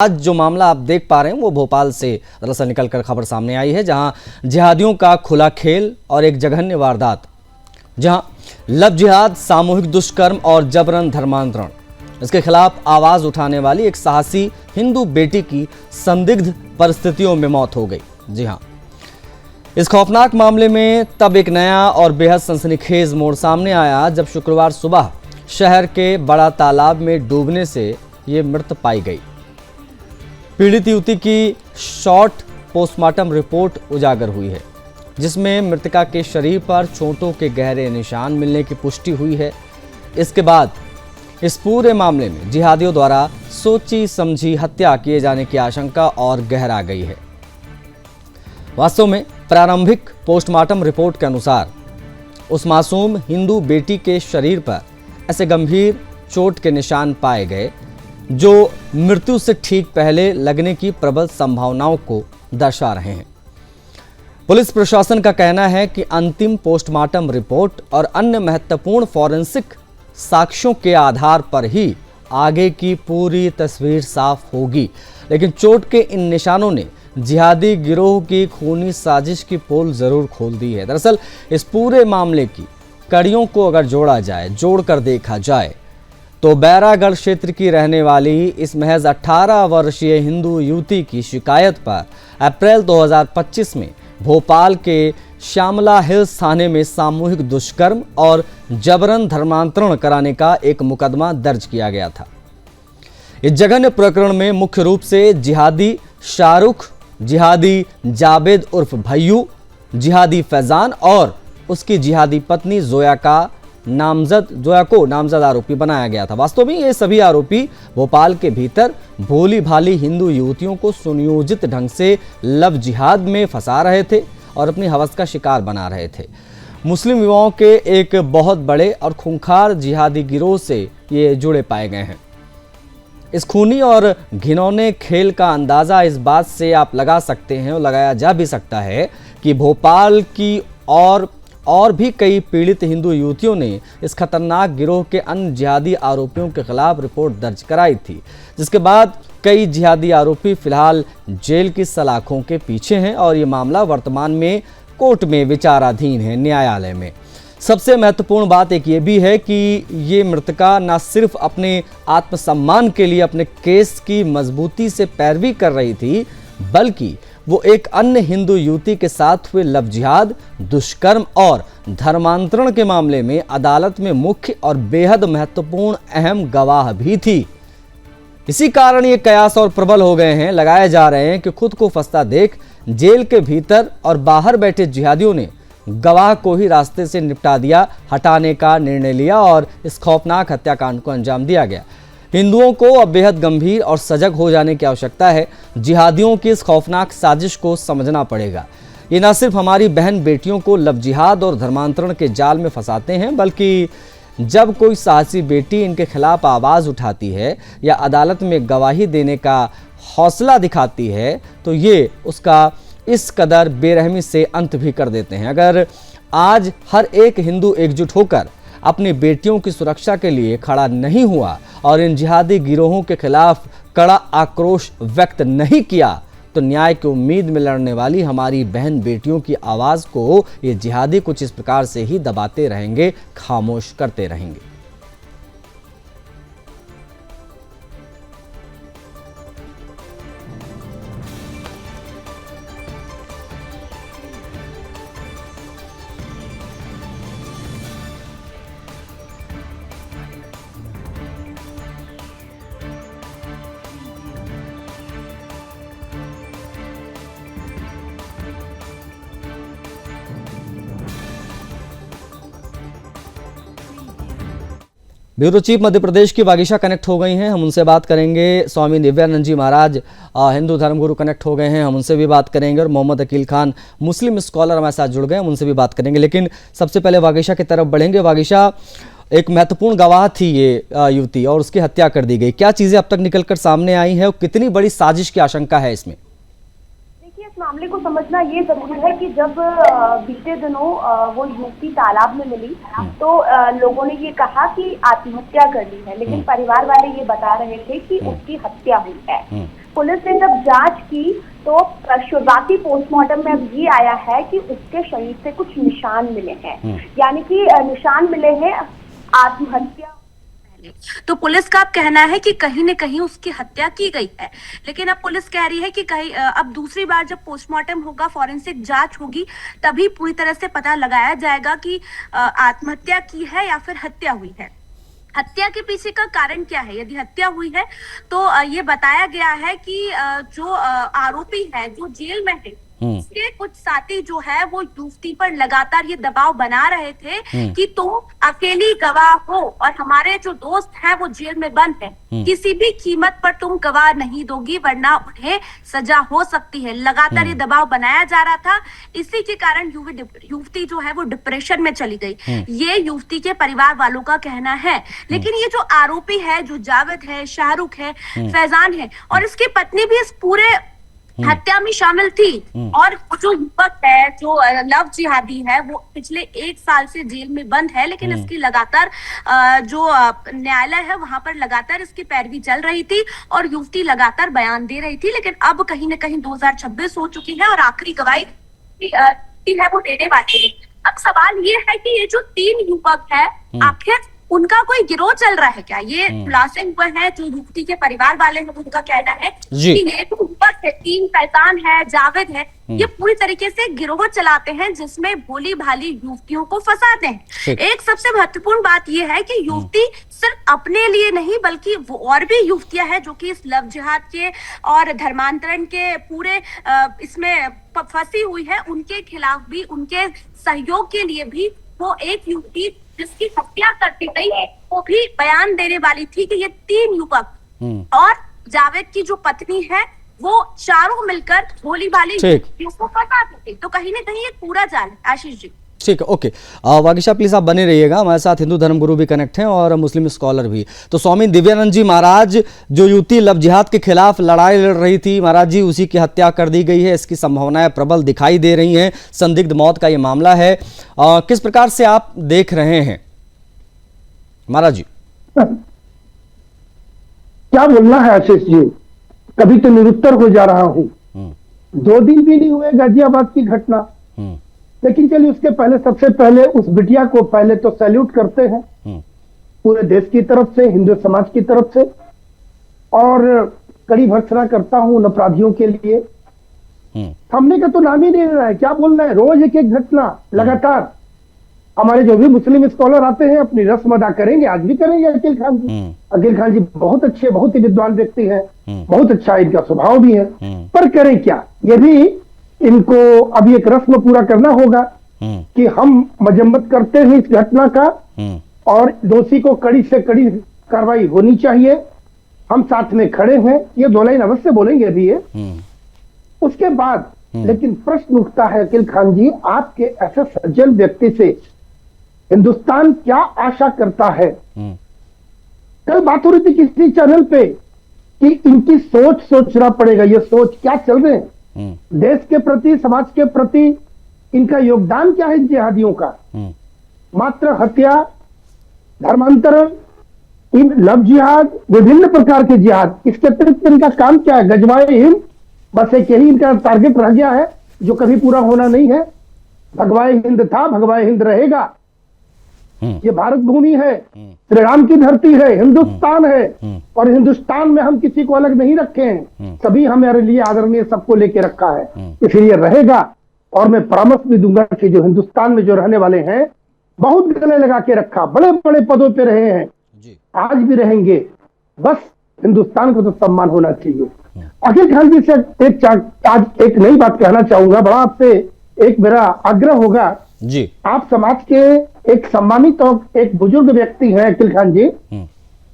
आज जो मामला आप देख पा रहे हैं वो भोपाल से दरअसल निकलकर खबर सामने आई है, जहां जिहादियों का खुला खेल और एक जघन्य वारदात, जहां लव जिहाद, सामूहिक दुष्कर्म और जबरन धर्मांतरण, इसके खिलाफ आवाज उठाने वाली एक साहसी हिंदू बेटी की संदिग्ध परिस्थितियों में मौत हो गई। जी हां, इस खौफनाक मामले में तब एक नया और बेहद सनसनीखेज मोड़ सामने आया जब शुक्रवार सुबह शहर के बड़ा तालाब में डूबने से ये मृत पाई गई। पीड़ित युवती की शॉर्ट पोस्टमार्टम रिपोर्ट उजागर हुई है, जिसमें मृतका के शरीर पर चोटों के गहरे निशान मिलने की पुष्टि हुई है। इसके बाद इस पूरे मामले में जिहादियों द्वारा सोची समझी हत्या किए जाने की आशंका और गहरा गई है। वास्तव में प्रारंभिक पोस्टमार्टम रिपोर्ट के अनुसार उस मासूम हिंदू बेटी के शरीर पर ऐसे गंभीर चोट के निशान पाए गए जो मृत्यु से ठीक पहले लगने की प्रबल संभावनाओं को दर्शा रहे हैं। पुलिस प्रशासन का कहना है कि अंतिम पोस्टमार्टम रिपोर्ट और अन्य महत्वपूर्ण फॉरेंसिक साक्ष्यों के आधार पर ही आगे की पूरी तस्वीर साफ होगी, लेकिन चोट के इन निशानों ने जिहादी गिरोह की खूनी साजिश की पोल जरूर खोल दी है। दरअसल इस पूरे मामले की कड़ियों को अगर जोड़कर देखा जाए तो बैरागढ़ क्षेत्र की रहने वाली इस महज 18 वर्षीय हिंदू युवती की शिकायत पर अप्रैल 2025 में भोपाल के श्यामला हिल्स थाने में सामूहिक दुष्कर्म और जबरन धर्मांतरण कराने का एक मुकदमा दर्ज किया गया था। इस जघन्य प्रकरण में मुख्य रूप से जिहादी शाहरुख, जिहादी जावेद उर्फ भैयू, जिहादी फैजान और उसकी जिहादी पत्नी जोया को नामजद आरोपी बनाया गया था। वास्तव में ये सभी आरोपी भोपाल के भीतर भोली भाली हिंदू युवतियों को सुनियोजित ढंग से लव जिहाद में फंसा रहे थे और अपनी हवस का शिकार बना रहे थे। मुस्लिम युवाओं के एक बहुत बड़े और खूंखार जिहादी गिरोह से ये जुड़े पाए गए हैं। इस खूनी और घिनौने खेल का अंदाजा इस बात से आप लगा सकते हैं और लगाया जा भी सकता है कि भोपाल की और भी कई पीड़ित हिंदू युवतियों ने इस खतरनाक गिरोह के अन्य जिहादी आरोपियों के खिलाफ रिपोर्ट दर्ज कराई थी, जिसके बाद कई जिहादी आरोपी फिलहाल जेल की सलाखों के पीछे हैं और ये मामला वर्तमान में कोर्ट में विचाराधीन है, न्यायालय में। सबसे महत्वपूर्ण बात एक ये भी है कि ये मृतका न सिर्फ अपने आत्मसम्मान के लिए अपने केस की मजबूती से पैरवी कर रही थी, बल्कि वो एक अन्य हिंदू युवती के साथ हुए लव जिहाद, दुष्कर्म और धर्मांतरण के मामले में अदालत में मुख्य और बेहद महत्वपूर्ण अहम गवाह भी थी। इसी कारण ये कयास और प्रबल हो गए हैं, लगाए जा रहे हैं कि खुद को फंसता देख जेल के भीतर और बाहर बैठे जिहादियों ने गवाह को ही रास्ते से निपटा दिया, हटाने का निर्णय लिया और इस खौफनाक हत्याकांड को अंजाम दिया गया। हिंदुओं को अब बेहद गंभीर और सजग हो जाने की आवश्यकता है। जिहादियों की इस खौफनाक साजिश को समझना पड़ेगा। ये न सिर्फ हमारी बहन बेटियों को लव जिहाद और धर्मांतरण के जाल में फंसाते हैं, बल्कि जब कोई साहसी बेटी इनके खिलाफ आवाज़ उठाती है या अदालत में गवाही देने का हौसला दिखाती है तो ये उसका इस कदर बेरहमी से अंत भी कर देते हैं। अगर आज हर एक हिंदू एकजुट होकर अपनी बेटियों की सुरक्षा के लिए खड़ा नहीं हुआ और इन जिहादी गिरोहों के खिलाफ कड़ा आक्रोश व्यक्त नहीं किया तो न्याय की उम्मीद में लड़ने वाली हमारी बहन बेटियों की आवाज़ को ये जिहादी कुछ इस प्रकार से ही दबाते रहेंगे, खामोश करते रहेंगे। ब्यूरो चीफ मध्य प्रदेश की वागीशा कनेक्ट हो गई हैं, हम उनसे बात करेंगे। स्वामी दिव्यानंद जी महाराज हिंदू धर्मगुरु कनेक्ट हो गए हैं, हम उनसे भी बात करेंगे। और मोहम्मद अकील खान मुस्लिम स्कॉलर हमारे साथ जुड़ गए, हम उनसे भी बात करेंगे। लेकिन सबसे पहले वागीशा की तरफ बढ़ेंगे। वागीशा, एक महत्वपूर्ण गवाह थी ये युवती और उसकी हत्या कर दी गई। क्या चीज़ें अब तक निकल कर सामने आई हैं और कितनी बड़ी साजिश की आशंका है इसमें? इस मामले को समझना ये जरूरी है कि जब बीते दिनों वो युवती तालाब में मिली तो लोगों ने ये कहा कि आत्महत्या कर ली है, लेकिन परिवार वाले ये बता रहे थे कि उसकी हत्या हुई है। पुलिस ने जब जांच की तो शुरुआती पोस्टमार्टम में अब ये आया है कि उसके शरीर से कुछ निशान मिले हैं, यानी कि निशान मिले हैं आत्महत्या। तो पुलिस का अब कहना है कि कहीं न कहीं उसकी हत्या की गई है, लेकिन अब पुलिस कह रही है कि कहीं अब दूसरी बार जब पोस्टमार्टम होगा, फॉरेंसिक जांच होगी, तभी पूरी तरह से पता लगाया जाएगा कि आत्महत्या की है या फिर हत्या हुई है। हत्या के पीछे का कारण क्या है? यदि हत्या हुई है तो ये बताया गया है कि जो आरोपी है, जो जेल में है, उसके कुछ साथी जो है वो युवती पर लगातार ये दबाव बना रहे थे कि तुम अकेली गवाह हो और हमारे जो दोस्त हैं वो जेल में बंद है, किसी भी कीमत पर तुम गवाह नहीं दोगी वरना उन्हें सजा हो सकती है। लगातार ये दबाव बनाया जा रहा था, इसी के कारण युवती जो है वो डिप्रेशन में चली गई, ये युवती के परिवार वालों का कहना है। लेकिन ये जो आरोपी है, जो जावेद है, शाहरुख है, फैजान है और इसकी पत्नी भी इस पूरे हत्या में शामिल थी। और जो युवक है, जो लव जिहादी है, वो पिछले 1 साल से जेल में बंद है, लेकिन इसकी लगातार जो न्यायालय है वहां पर लगातार इसकी पैरवी चल रही थी और युवती लगातार बयान दे रही थी। लेकिन अब कहीं न कहीं 2026 हो चुकी है और आखिरी गवाही है वो देने वाली है। अब सवाल ये है कि ये जो 3 युवक है, आखिर उनका कोई गिरोह चल रहा है क्या? ये खुलासे हुए हैं, जो युवती के परिवार वाले हैं उनका कहना है कि ये जो युवक है, 3 फैजान है, जावेद है, ये पूरी तरीके से गिरोह चलाते हैं जिसमें भोली भाली युवतियों को फंसाते हैं। एक सबसे महत्वपूर्ण बात यह है कि युवती सिर्फ अपने लिए नहीं बल्कि वो और भी युवतियां हैं जो कि इस लव जिहाद के और धर्मांतरण के पूरे इसमें फंसी हुई है, उनके खिलाफ भी, उनके सहयोग के लिए भी वो एक युवती जिसकी हत्या करती गई है वो भी बयान देने वाली थी कि ये 3 युवक और जावेद की जो पत्नी है वो चारों मिलकर भोली भाली युवतियों को फंसाते थे। तो कहीं ना कहीं ये पूरा जाल है। आशीष जी, ठीक है, ओके। वागिशा प्लीज आप बने रहिएगा, हमारे साथ हिंदू धर्मगुरु भी कनेक्ट हैं और मुस्लिम स्कॉलर भी। तो स्वामी दिव्यानंद जी महाराज, जो युवती लव जिहाद के खिलाफ लड़ाई लड़ रही थी महाराज जी, उसी की हत्या कर दी गई है, इसकी संभावनाएं प्रबल दिखाई दे रही हैं, संदिग्ध मौत का ये मामला है, किस प्रकार से आप देख रहे हैं महाराज जी? क्या बोलना है आशीष जी, कभी तो निरुत्तर हो जा रहा हूं। 2 दिन भी नहीं हुए गाजियाबाद की घटना, लेकिन चलिए उसके पहले सबसे पहले उस बिटिया को पहले तो सैल्यूट करते हैं पूरे देश की तरफ से, हिंदू समाज की तरफ से, और कड़ी भर्त्सना करता हूं उन अपराधियों के लिए। थमने का तो नाम ही नहीं ले रहा है, क्या बोलना है, रोज एक एक घटना लगातार। हमारे जो भी मुस्लिम स्कॉलर आते हैं अपनी रस्म अदा करेंगे, आज भी करेंगे। अकील खान जी, अकील खान जी बहुत अच्छे, बहुत ही विद्वान व्यक्ति हैं, बहुत अच्छा इनका स्वभाव भी है, पर करें क्या, ये भी इनको अभी एक रस्म पूरा करना होगा कि हम मजम्मत करते हैं इस घटना का और दोषी को कड़ी से कड़ी कार्रवाई होनी चाहिए, हम साथ में खड़े हैं, ये 2 लाइन अवश्य बोलेंगे अभी ये। उसके बाद लेकिन प्रश्न उठता है अकील खान जी, आपके ऐसे सज्जन व्यक्ति से हिंदुस्तान क्या आशा करता है? कल बात हो रही थी किसी चैनल पे कि इनकी सोच सोचना पड़ेगा, ये सोच क्या चल रहे हैं, देश के प्रति, समाज के प्रति इनका योगदान क्या है जिहादियों का? मात्र हत्या, धर्मांतरण, इन लव जिहाद, विभिन्न प्रकार के जिहाद, इसके अतिरिक्त इनका काम क्या है? गजवाए हिंद, बस एक यही इनका टारगेट रह गया है जो कभी पूरा होना नहीं है। भगवाए हिंद था, भगवाए हिंद रहेगा। ये भारत भूमि है, श्री राम की धरती है, हिंदुस्तान है, और हिंदुस्तान में हम किसी को अलग नहीं रखे हैं, सभी हमारे लिए आदरणीय, सबको लेके रखा है, इसलिए रहेगा। और मैं परामर्श भी दूंगा कि जो हिंदुस्तान में जो रहने वाले हैं, बहुत गले लगा के रखा, बड़े बड़े पदों पे रहे हैं, आज भी रहेंगे, बस हिंदुस्तान को तो सम्मान होना चाहिए। अकील खान जी से आज एक नई बात कहना चाहूंगा, बड़ा आपसे एक मेरा आग्रह होगा जी, आप समाज के एक सम्मानित और एक बुजुर्ग व्यक्ति हैं अकील खान जी,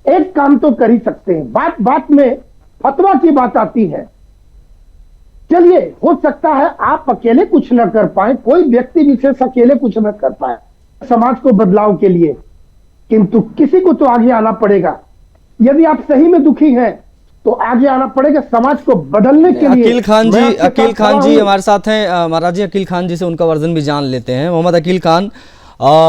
एक काम तो कर ही सकते हैं, बात बात में फतवा की बात आती है। चलिए, हो सकता है आप अकेले कुछ न कर पाए, कोई व्यक्ति विशेष अकेले कुछ न कर पाए समाज को बदलाव के लिए, किंतु किसी को तो आगे आना पड़ेगा। यदि आप सही में दुखी हैं तो आगे आना पड़ेगा समाज को बदलने के लिए। अकील खान जी हमारे साथ हैं महाराज जी, अकील खान जी से उनका वर्जन भी जान लेते हैं। मोहम्मद अकील खान,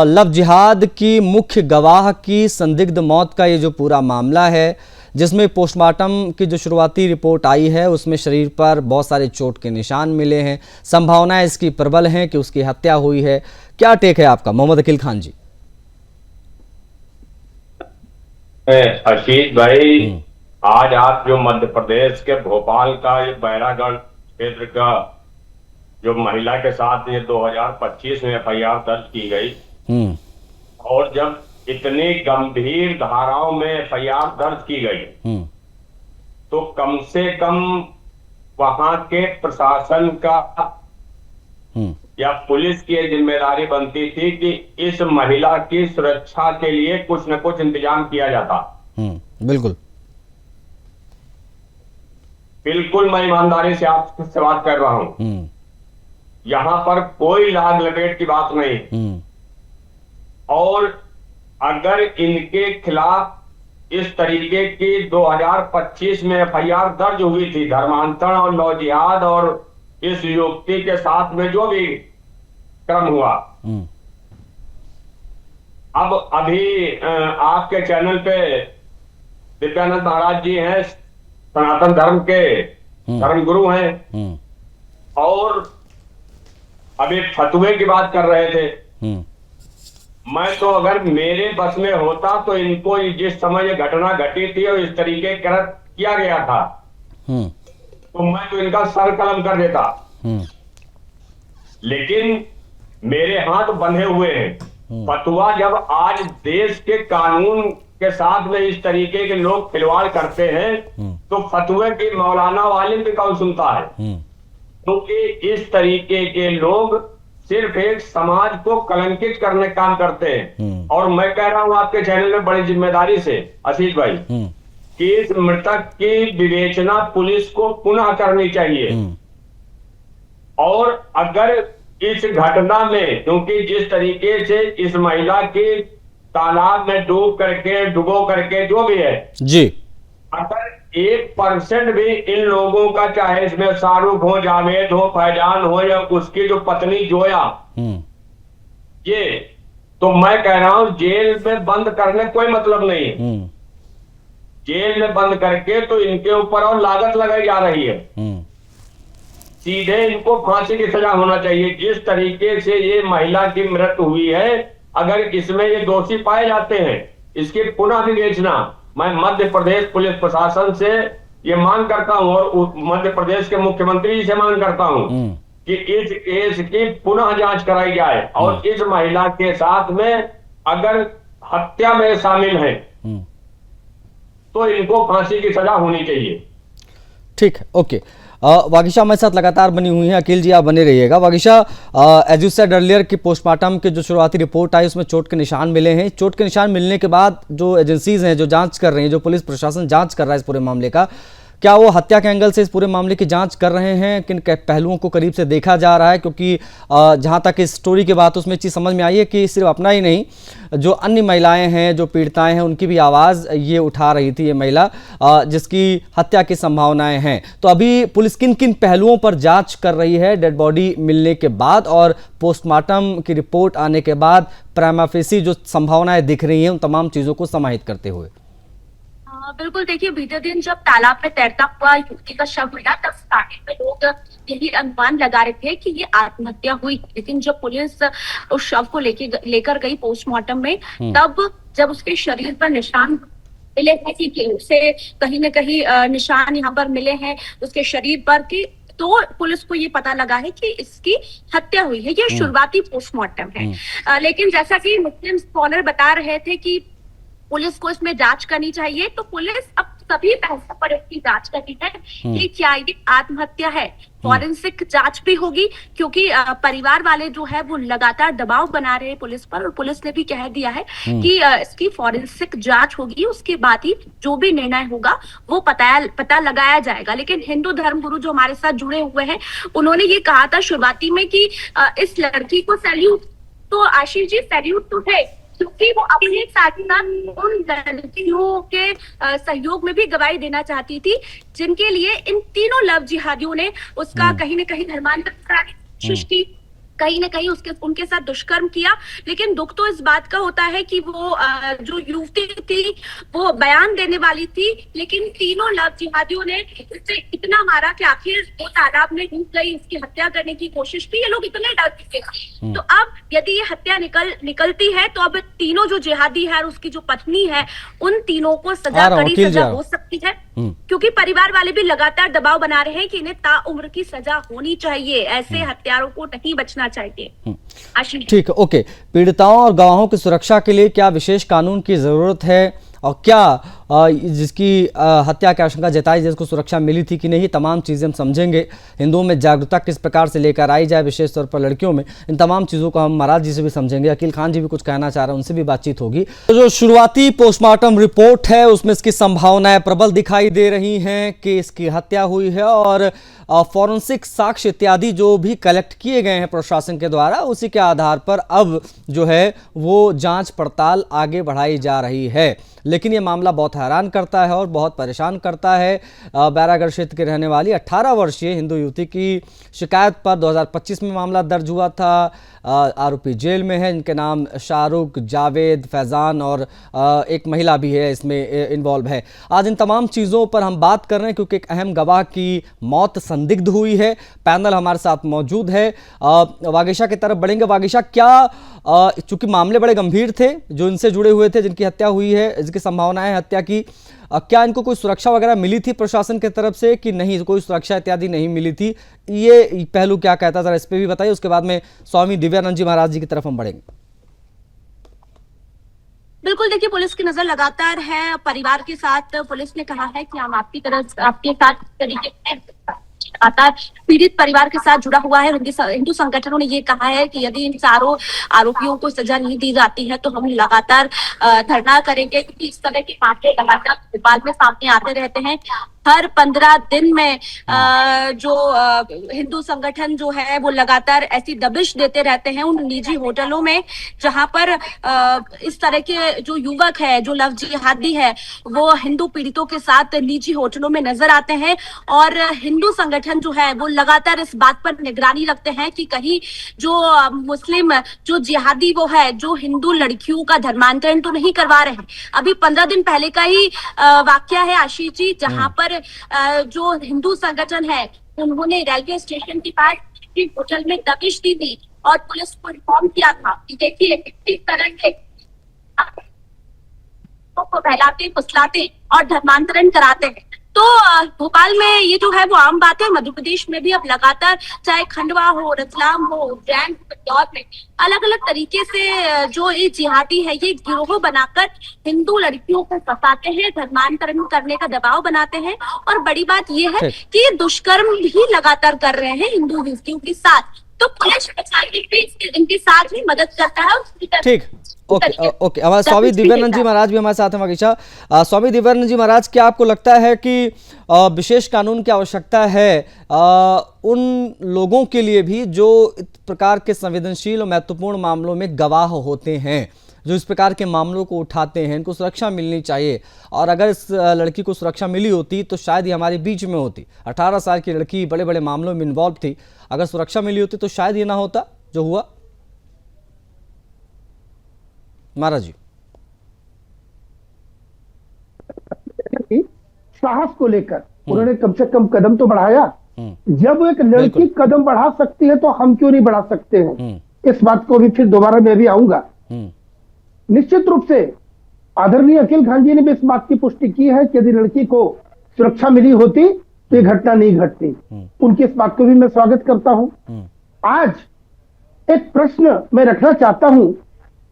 लव जिहाद की मुख्य गवाह की संदिग्ध मौत का ये जो पूरा मामला है, जिसमें पोस्टमार्टम की जो शुरुआती रिपोर्ट आई है उसमें शरीर पर बहुत सारे चोट के निशान मिले हैं, संभावनाएं इसकी प्रबल हैं कि उसकी हत्या हुई है। क्या टेक है आपका, मोहम्मद अकील खान जी? आशीष भाई, आज आप जो मध्य प्रदेश के भोपाल का ये बैरागढ़ क्षेत्र का जो महिला के साथ ये 2025 में FIR दर्ज की गई, और जब इतनी गंभीर धाराओं में FIR दर्ज की गई तो कम से कम वहां के प्रशासन का या पुलिस की जिम्मेदारी बनती थी कि इस महिला की सुरक्षा के लिए कुछ न कुछ इंतजाम किया जाता। बिल्कुल बिल्कुल, मैं ईमानदारी से आपसे बात कर रहा हूं। यहां पर कोई लाग लपेट की बात नहीं। और अगर इनके खिलाफ इस तरीके की 2025 में FIR दर्ज हुई थी, धर्मांतरण और लव जिहाद और इस युवती के साथ में जो भी क्रम हुआ, अब अभी आपके चैनल पे दिव्यानंद महाराज जी हैं, सनातन धर्म के धर्मगुरु हैं, और अभी फतवे की बात कर रहे थे। मैं तो अगर मेरे बस में होता तो इनको जिस समय ये घटना घटी थी और इस तरीके किया गया था तो मैं तो इनका सर कलम कर देता। लेकिन मेरे हाथ बंधे हुए हैं। फतवा जब आज देश के कानून के साथ में इस तरीके के लोग खिलवाड़ करते हैं तो फतवे की मौलाना वाले भी कौन सुनता है? क्योंकि इस तरीके के लोग सिर्फ एक समाज को कलंकित करने काम करते हैं। और मैं कह रहा हूं आपके चैनल में बड़ी जिम्मेदारी से आशीष भाई कि इस मृतक की विवेचना पुलिस को पुनः करनी चाहिए। और अगर इस घटना में, क्योंकि जिस तरीके से इस महिला की तालाब में डुबो करके जो भी है जी, अगर 1% भी इन लोगों का, चाहे इसमें शाहरुख हो, जावेद हो, फैजान हो या उसकी जो पत्नी जोया, ये तो मैं कह रहा हूं जेल में बंद करने कोई मतलब नहीं। जेल में बंद करके तो इनके ऊपर और लागत लगाई जा रही है। सीधे इनको फांसी की सजा होना चाहिए। जिस तरीके से ये महिला की मृत्यु हुई है, अगर इसमें ये दोषी पाए जाते हैं, इसकी पुनः विवेचना मैं मध्य प्रदेश पुलिस प्रशासन से ये मांग करता हूं और मध्य प्रदेश के मुख्यमंत्री जी से मांग करता हूं कि इस केस की पुनः जांच कराई जाए और इस महिला के साथ में अगर हत्या में शामिल है तो इनको फांसी की सजा होनी चाहिए। ठीक है, ओके। वागिशा हमारे साथ लगातार बनी हुई हैं, अकील जी आप बने रहिएगा। वागिशा, एज यू सेड अर्लियर कि पोस्टमार्टम की जो शुरुआती रिपोर्ट आई उसमें चोट के निशान मिले हैं। चोट के निशान मिलने के बाद जो एजेंसीज हैं जो जांच कर रही हैं, जो पुलिस प्रशासन जांच कर रहा है इस पूरे मामले का, क्या वो हत्या के एंगल से इस पूरे मामले की जांच कर रहे हैं? किन पहलुओं को करीब से देखा जा रहा है? क्योंकि जहां तक इस स्टोरी की बात उसमें चीज़ समझ में आई है कि सिर्फ अपना ही नहीं, जो अन्य महिलाएं हैं, जो पीड़िताएं हैं, उनकी भी आवाज़ ये उठा रही थी, ये महिला जिसकी हत्या की संभावनाएं हैं। तो अभी पुलिस किन किन पहलुओं पर जाँच कर रही है डेड बॉडी मिलने के बाद और पोस्टमार्टम की रिपोर्ट आने के बाद प्राइमा फेसी जो संभावनाएं दिख रही हैं उन तमाम चीज़ों को समाहित करते हुए? बिल्कुल, देखिए बीते दिन जब तालाब में तैरता हुआ युवती का शव मिला तब स्टार्टिंग में लोग यही अनुमान लगा रहे थे कि ये आत्महत्या हुई। लेकिन जब पुलिस उस शव को लेकर गई पोस्टमार्टम में, तब जब उसके शरीर पर निशान मिले हैं कि उसे कहीं न कहीं निशान यहाँ पर मिले हैं उसके शरीर पर की, तो पुलिस को ये पता लगा है कि इसकी हत्या हुई है। ये शुरुआती पोस्टमार्टम है। लेकिन जैसा कि मुस्लिम स्कॉलर बता रहे थे कि पुलिस को इसमें जांच करनी चाहिए, तो पुलिस अब सभी पहलुओं पर इसकी जांच करनी है कि क्या ये आत्महत्या है। फॉरेंसिक जांच भी होगी क्योंकि परिवार वाले जो है वो लगातार दबाव बना रहे हैं पुलिस पर, और पुलिस ने भी कह दिया है कि इसकी फॉरेंसिक जांच होगी, उसके बाद ही जो भी निर्णय होगा वो पता लगाया जाएगा। लेकिन हिंदू धर्मगुरु जो हमारे साथ जुड़े हुए हैं, उन्होंने ये कहा था शुरुआती में कि इस लड़की को सैल्यूट, तो आशीष जी सैल्यूट तो है क्योंकि वो अपने साथ उन लड़कियों के सहयोग में भी गवाही देना चाहती थी जिनके लिए इन तीनों लव जिहादियों ने उसका कहीं न कहीं धर्मांतरण कराने की कोशिश की। कहीं ना कहीं उनके साथ दुष्कर्म किया। लेकिन दुख तो इस बात का होता है कि वो जो युवती थी वो बयान देने वाली थी, लेकिन तीनों लव जिहादियों ने इसे इतना मारा कि आखिर वो तालाब में डूब गई, इसकी हत्या करने की कोशिश की। ये लोग इतने डर चुके थे। तो अब यदि ये हत्या निकलती है तो अब तीनों जो जिहादी है और उसकी जो पत्नी है, उन तीनों को कड़ी सजा हो सकती है, क्योंकि परिवार वाले भी लगातार दबाव बना रहे हैं कि इन्हें ताउम्र की सजा होनी चाहिए, ऐसे हत्यारों को नहीं बचना चाहिए। आशीष, ठीक है, ओके। पीड़िताओं और गवाहों की सुरक्षा के लिए क्या विशेष कानून की जरूरत है और क्या जिसकी हत्या की आशंका जताई जिसको सुरक्षा मिली थी कि नहीं, तमाम चीज़ें हम समझेंगे। हिंदुओं में जागरूकता किस प्रकार से लेकर आई जाए, विशेष तौर पर लड़कियों में, इन तमाम चीज़ों को हम महाराज जी से भी समझेंगे। अकील खान जी भी कुछ कहना चाह रहे हैं, उनसे भी बातचीत होगी। तो जो शुरुआती पोस्टमार्टम रिपोर्ट है उसमें इसकी संभावनाएं प्रबल दिखाई दे रही हैं कि इसकी हत्या हुई है और फॉरेंसिक साक्ष्य इत्यादि जो भी कलेक्ट किए गए हैं प्रशासन के द्वारा, उसी के आधार पर अब जो है वो जांच पड़ताल आगे बढ़ाई जा रही है। लेकिन ये मामला बहुत हैरान करता है और बहुत परेशान करता है। बैरागढ़ क्षेत्र के रहने वाली 18 वर्षीय हिंदू युवती की शिकायत पर 2025 में मामला दर्ज हुआ था। आरोपी जेल में है, इनके नाम शाहरुख, जावेद, फैजान और एक महिला भी है इसमें इन्वॉल्व है। आज इन तमाम चीज़ों पर हम बात कर रहे हैं क्योंकि एक अहम गवाह की मौत संदिग्ध हुई है। पैनल हमारे साथ मौजूद है। वागीशा की तरफ बढ़ेंगे। वागीशा, क्या चूंकि मामले बड़े गंभीर थे जो इनसे जुड़े हुए थे, जिनकी हत्या हुई है, इसकी संभावना है हत्या की, क्या इनको कोई सुरक्षा वगैरह मिली थी प्रशासन की तरफ से कि नहीं, कोई सुरक्षा इत्यादि नहीं मिली थी? ये पहलू क्या कहता है, जरा इस पे भी बताइए। उसके बाद में स्वामी दिव्यानंद जी महाराज जी की तरफ हम बढ़ेंगे। बिल्कुल, देखिए पुलिस की नजर लगातार है परिवार के साथ। पुलिस ने कहा है कि हम आपके साथ तरीके से लगातार पीड़ित परिवार के साथ जुड़ा हुआ है। हिंदू संगठनों ने ये कहा है कि यदि इन चारों आरोपियों को सजा नहीं दी जाती है तो हम लगातार धरना करेंगे, क्योंकि इस तरह के मामले लगातार भोपाल में सामने आते रहते हैं। हर 15 दिन में जो हिंदू संगठन जो है वो लगातार ऐसी दबिश देते रहते हैं उन निजी होटलों में जहां पर इस तरह के जो युवक है, जो लव जिहादी है, वो हिंदू पीड़ितों के साथ निजी होटलों में नजर आते हैं। और हिंदू संगठन जो है वो लगातार इस बात पर निगरानी रखते हैं कि कहीं जो मुस्लिम जो जिहादी वो है, जो हिंदू लड़कियों का धर्मांतरण तो नहीं करवा रहे हैं। अभी 15 दिन पहले का ही वाकया है आशीष जी, जहां पर जो हिंदू संगठन है उन्होंने रेलवे स्टेशन के पास होटल में दबिश दी थी और पुलिस को इन्फॉर्म किया था कि देखिए इस तरह के को बहलाते, फुसलाते और धर्मांतरण कराते हैं। तो भोपाल में ये जो है वो आम बात है। मध्य प्रदेश में भी अब लगातार चाहे खंडवा हो, रतलाम हो, उज्जैन हो, इंदौर में अलग अलग तरीके से जो ये जिहादी है ये गिरोह बनाकर हिंदू लड़कियों को फंसाते हैं, धर्मांतरण करने का दबाव बनाते हैं। और बड़ी बात ये है कि ये दुष्कर्म भी लगातार कर रहे हैं हिंदू युवतियों के साथ। तो पुलिस इनके साथ ही मदद करता है। ठीक, ओके। हमारे स्वामी दिव्यानंद जी महाराज भी हमारे साथ हैं। वागीशा, स्वामी दिव्यानंद जी महाराज, क्या आपको लगता है कि विशेष कानून की आवश्यकता है उन लोगों के लिए भी जो इस प्रकार के संवेदनशील और महत्वपूर्ण मामलों में गवाह होते हैं, जो इस प्रकार के मामलों को उठाते हैं, इनको सुरक्षा मिलनी चाहिए? और अगर इस लड़की को सुरक्षा मिली होती तो शायद ये हमारे बीच में होती। 18 साल की लड़की बड़े बड़े मामलों में इन्वॉल्व थी, अगर सुरक्षा मिली होती तो शायद ये ना होता जो हुआ। महाराज जी, साहस को लेकर उन्होंने कम से कम कदम तो बढ़ाया। जब एक लड़की कदम बढ़ा सकती है तो हम क्यों नहीं बढ़ा सकते हैं? इस बात को भी फिर दोबारा मैं भी आऊंगा। निश्चित रूप से आदरणीय अकील खान जी ने भी इस बात की पुष्टि की है कि यदि लड़की को सुरक्षा मिली होती तो ये घटना नहीं घटती। उनकी इस बात को भी मैं स्वागत करता हूं। आज एक प्रश्न मैं रखना चाहता हूं,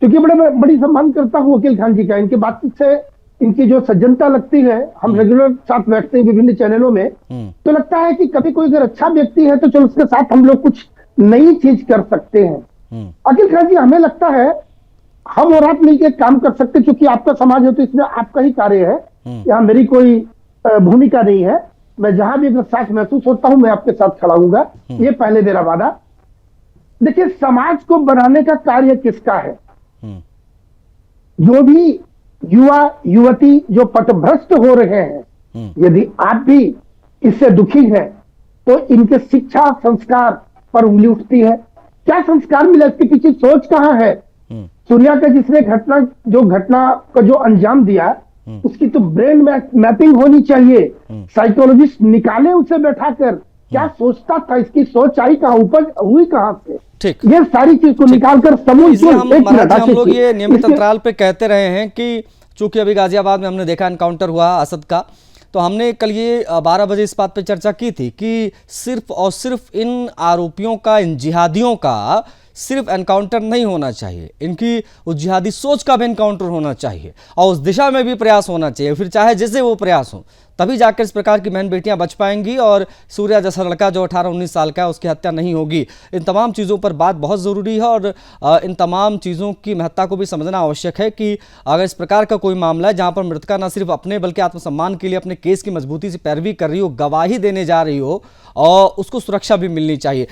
क्योंकि बड़ी सम्मान करता हूं अकील खान जी का। इनकी बातचीत से इनकी जो सज्जनता लगती है, हम रेगुलर साथ बैठते हैं विभिन्न चैनलों में, तो लगता है कि कभी कोई अगर अच्छा व्यक्ति है तो चलो उसके साथ हम लोग कुछ नई चीज कर सकते हैं। अकील खान जी, हमें लगता है हम और आप मिलकर काम कर सकते, क्योंकि आपका समाज है तो इसमें आपका ही कार्य है, यहाँ मेरी कोई भूमिका नहीं है। मैं जहां भी अगर साथ महसूस होता हूं मैं आपके साथ खड़ा हूंगा, ये पहले मेरा वादा। देखिए, समाज को बनाने का कार्य किसका है? जो भी युवा युवती जो पथभ्रष्ट हो रहे हैं, यदि आप भी इससे दुखी हैं तो इनके शिक्षा संस्कार पर उंगली उठती है। क्या संस्कार मिला, इसके पीछे सोच कहाँ है? सूर्या का जिसने घटना का जो अंजाम दिया, उसकी तो ब्रेन मैपिंग होनी चाहिए, साइकोलॉजिस्ट निकाले उसे बैठाकर, क्या सोचता था, इसकी सोच आई कहाँ, उपज हुई कहाँ से? ठीक, ये सारी चीज को निकालकर इसलिए हम लोग ये नियमित अंतराल पे कहते रहे हैं कि चूंकि अभी गाजियाबाद में हमने देखा एनकाउंटर हुआ असद का, तो हमने कल ये 12 बजे इस बात पे चर्चा की थी कि सिर्फ और सिर्फ इन आरोपियों का, इन जिहादियों का सिर्फ एनकाउंटर नहीं होना चाहिए, इनकी उस जिहादी सोच का भी एनकाउंटर होना चाहिए और उस दिशा में भी प्रयास होना चाहिए, फिर चाहे जैसे वो प्रयास हो, तभी जाकर इस प्रकार की बहन बेटियां बच पाएंगी और सूर्या जैसा लड़का जो 18-19 साल का है उसकी हत्या नहीं होगी। इन तमाम चीज़ों पर बात बहुत ज़रूरी है और इन तमाम चीज़ों की महत्ता को भी समझना आवश्यक है कि अगर इस प्रकार का कोई मामला है जहां पर मृतका न सिर्फ अपने बल्कि आत्मसम्मान के लिए अपने केस की मजबूती से पैरवी कर रही हो, गवाही देने जा रही हो, और उसको सुरक्षा भी मिलनी चाहिए।